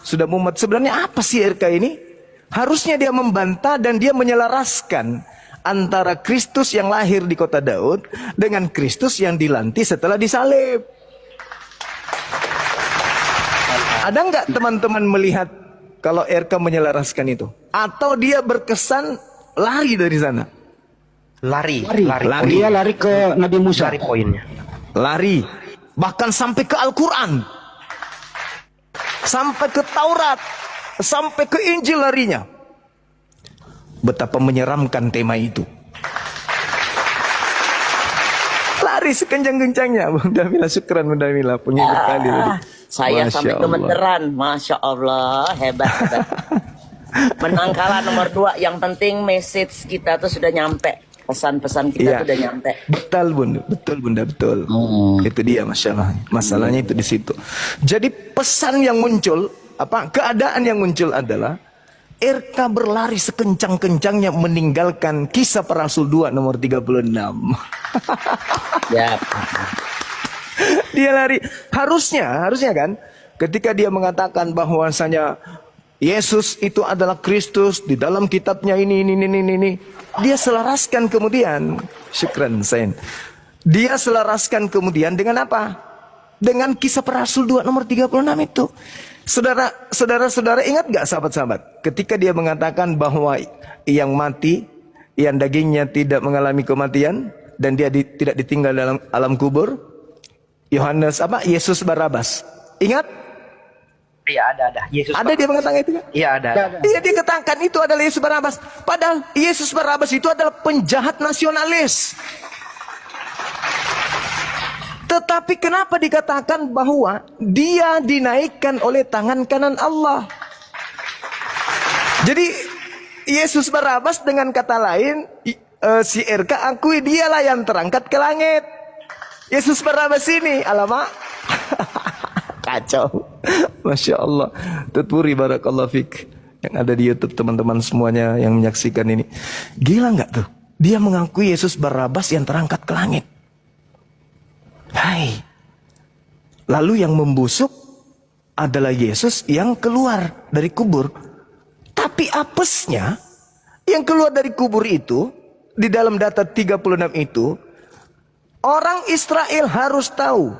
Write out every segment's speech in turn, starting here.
sudah mumet. Sebenarnya apa sih RK ini? Harusnya dia membantah dan dia menyelaraskan antara Kristus yang lahir di kota Daud dengan Kristus yang dilantik setelah disalib. Ada nggak teman-teman melihat kalau RK menyelaraskan itu? Atau dia berkesan lari dari sana? Lari. Dia lari ke Nabi Musa. Lari poinnya. Lari. Bahkan sampai ke Al-Quran. Sampai ke Taurat. Sampai ke Injil larinya. Betapa menyeramkan tema itu. Lari sekencang-kencangnya. Bunda Mila, syukran Bunda Mila. Pengikut kali tadi. Saya Masya sampai Allah. gemeteran. Masya Allah, hebat. Menang kalah nomor 2. Yang penting message kita tuh sudah nyampe. Pesan-pesan kita tuh udah nyampe. Betul Bunda, betul. Itu dia masalahnya itu di situ. Jadi pesan yang muncul, keadaan yang muncul adalah RK berlari sekencang-kencangnya meninggalkan Kisah Para Rasul 2 nomor 36. Ya. Dia lari. Harusnya kan ketika dia mengatakan bahwasanya Yesus itu adalah Kristus di dalam kitabnya ini. Dia selaraskan kemudian, syukran Sain. Dia selaraskan kemudian dengan apa? Dengan Kisah Para Rasul 2 nomor 36 itu. Saudara-saudara ingat gak sahabat-sahabat? Ketika dia mengatakan bahwa yang mati, yang dagingnya tidak mengalami kematian, dan dia tidak ditinggal dalam alam kubur. Yesus Barabas. Ingat? Iya ada. Yesus. Ada dia mengatakan itu kan? Iya ada. Dia dikatakan itu adalah Yesus Barabas. Padahal Yesus Barabas itu adalah penjahat nasionalis. Tetapi kenapa dikatakan bahwa dia dinaikkan oleh tangan kanan Allah? Jadi Yesus Barabas dengan kata lain, si RK akui dialah yang terangkat ke langit. Yesus Barabas ini, alamak. Kacau. Masya Allah. Tutpuri barakallah fik. Yang ada di YouTube teman-teman semuanya yang menyaksikan ini. Gila nggak tuh? Dia mengakui Yesus Barabas yang terangkat ke langit. Hai. Lalu yang membusuk adalah Yesus yang keluar dari kubur. Tapi apesnya yang keluar dari kubur itu, di dalam data 36 itu, orang Israel harus tahu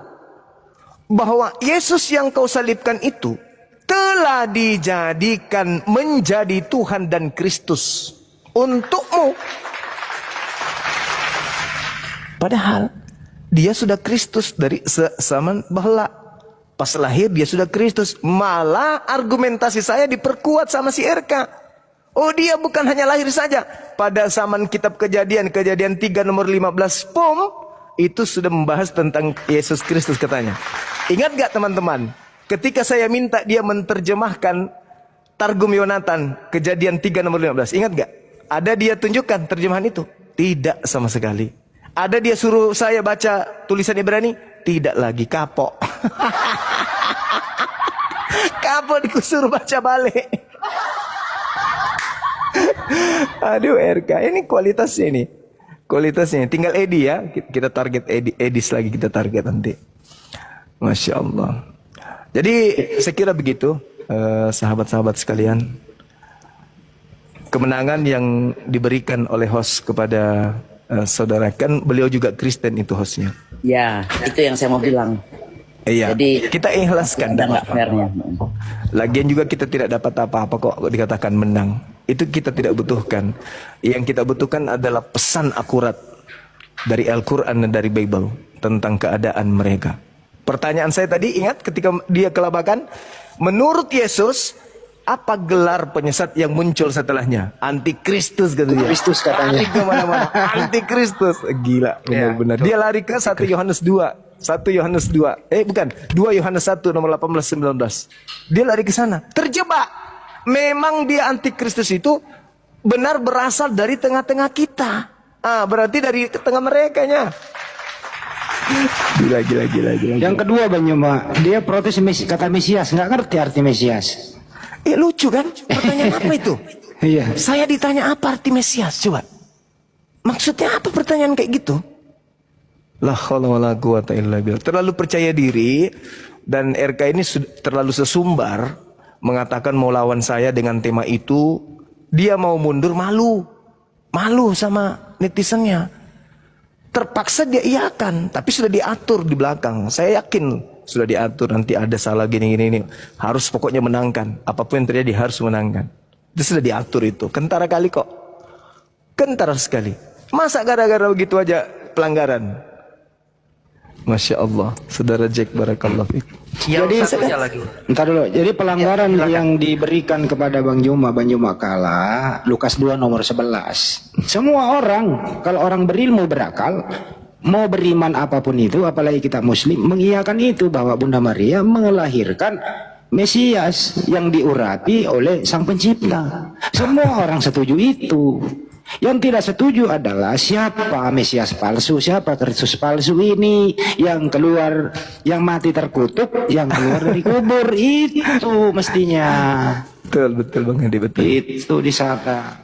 bahwa Yesus yang kau salibkan itu telah dijadikan menjadi Tuhan dan Kristus untukmu. Padahal dia sudah Kristus dari zaman bahla. Pas lahir dia sudah Kristus. Malah argumentasi saya diperkuat sama si RK. Oh, dia bukan hanya lahir saja. Pada zaman kitab Kejadian 3 nomor 15 itu sudah membahas tentang Yesus Kristus katanya. Ingat gak teman-teman? Ketika saya minta dia menerjemahkan Targum Yonatan Kejadian 3 nomor 15. Ingat gak? Ada dia tunjukkan terjemahan itu? Tidak sama sekali. Ada dia suruh saya baca tulisan Ibrani? Tidak lagi, kapok. Kapok disuruh baca balik. Aduh RK, ini kualitasnya ini. Kualitasnya, tinggal Edi ya. Kita target Edis lagi, kita target nanti. Masya Allah. Jadi saya kira begitu, sahabat-sahabat sekalian. Kemenangan yang diberikan oleh host kepada saudara, kan beliau juga Kristen itu hostnya. Ya, itu yang saya mau bilang. Iya. Jadi kita ikhlaskan dan nggak fairnya. Lagian juga kita tidak dapat apa-apa kok dikatakan menang. Itu kita tidak butuhkan. Yang kita butuhkan adalah pesan akurat dari Al-Quran dan dari Bible tentang keadaan mereka. Pertanyaan saya tadi, ingat ketika dia kelabakan, menurut Yesus, apa gelar penyesat yang muncul setelahnya? Antikristus katanya. Kristus katanya. Antikristus. Gila, benar-benar. Dia lari ke 1 Yohanes 2. 1 Yohanes 2. Bukan, 2 Yohanes 1 nomor 18-19. Dia lari ke sana. Terjebak. Memang dia antikristus itu benar berasal dari tengah-tengah kita. Berarti dari tengah mereka nya. Gila. Yang kedua Bang Yoma, dia protes kata Mesias, nggak ngerti arti Mesias. Lucu kan? Pertanyaan apa itu? Iya. Saya ditanya apa arti Mesias, coba. Maksudnya apa pertanyaan kayak gitu? La haula wala quwata illa billah. Terlalu percaya diri dan RK ini terlalu sesumbar mengatakan mau lawan saya dengan tema itu, dia mau mundur malu sama netizennya. Terpaksa dia iakan, tapi sudah diatur di belakang. Saya yakin sudah diatur, nanti ada salah gini. Harus pokoknya menangkan, apapun yang terjadi harus menangkan. Itu sudah diatur itu. Kentara kali kok. Kentara sekali. Masa gara-gara begitu aja pelanggaran? Masya Allah, Saudara Jack, barakallah. Yang satunya lagi. Entar dulu. Jadi pelanggaran yang diberikan kepada Bang Juma kala Lukas 2 nomor 11. Semua orang, kalau orang berilmu berakal, mau beriman apapun itu, apalagi kita muslim, mengiyakan itu bahwa Bunda Maria melahirkan Mesias yang diurapi oleh Sang Pencipta. Semua orang setuju itu. Yang tidak setuju adalah siapa Mesias palsu, siapa Kristus palsu ini yang keluar, yang mati terkutuk, yang keluar dari kubur. Itu mestinya. Betul Bang Hadi, betul. Itu disangka.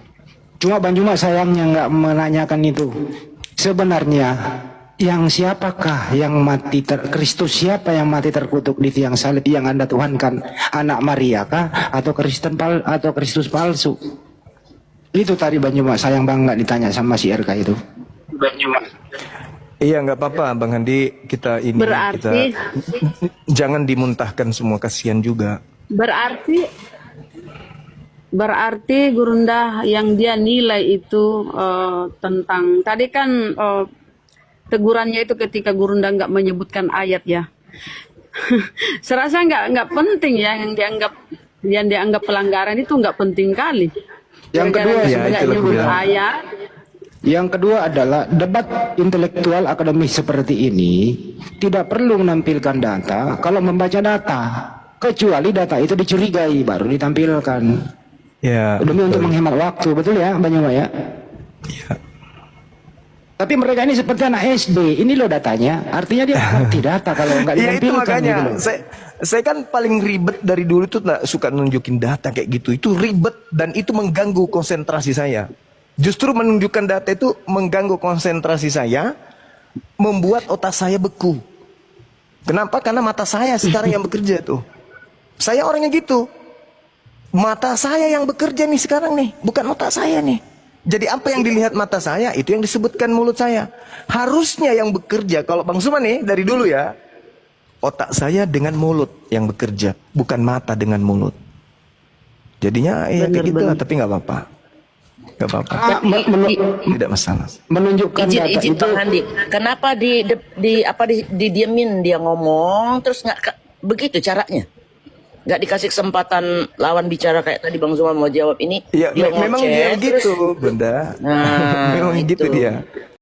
Cuma Bang Juma sayangnya nggak menanyakan itu. Sebenarnya yang siapakah yang mati Kristus siapa yang mati terkutuk di tiang salib yang Anda tuhankan? Anak Maria kah atau Kristus palsu? Itu tadi Bang Juma, sayang banget nggak ditanya sama si RK itu. Bang Juma. Iya, nggak apa-apa Bang Handi, kita ini Berarti jangan dimuntahkan semua, kasihan juga. berarti Gurunda yang dia nilai itu tentang tadi kan tegurannya itu ketika Gurunda nggak menyebutkan ayat ya. Serasa nggak penting ya, yang dianggap pelanggaran itu nggak penting kali. Yang kedua, Yang kedua adalah debat intelektual akademis seperti ini tidak perlu menampilkan data kalau membaca data, kecuali data itu dicurigai baru ditampilkan. Ya. Demi untuk menghemat waktu, betul ya, Bang Juma ya? Ya. Tapi mereka ini seperti anak SD, ini loh datanya, artinya dia ngerti data kalau nggak Ya itu ditampilkan. makanya gitu loh. saya kan paling ribet dari dulu tuh nggak suka nunjukin data kayak gitu. Itu ribet dan itu mengganggu konsentrasi saya. Justru menunjukkan data itu mengganggu konsentrasi saya, membuat otak saya beku. Kenapa? Karena mata saya sekarang yang bekerja tuh. Saya orangnya gitu. Mata saya yang bekerja nih sekarang nih, bukan otak saya nih. Jadi apa yang dilihat mata saya, itu yang disebutkan mulut saya. Harusnya yang bekerja, kalau Bang Suman nih dari dulu ya, otak saya dengan mulut yang bekerja, bukan mata dengan mulut. Jadinya ya kayak gitu lah, tapi nggak apa-apa. Nggak apa-apa. Tidak masalah. Menunjukkan data Izin itu. Bang Handi, kenapa didiemin dia ngomong terus nggak begitu caranya? Nggak dikasih kesempatan lawan bicara kayak tadi Bang Zuma mau jawab ini. Ya, dia memang ngoceh, dia terus- gitu, Bunda. Nah, Memang gitu itu. dia.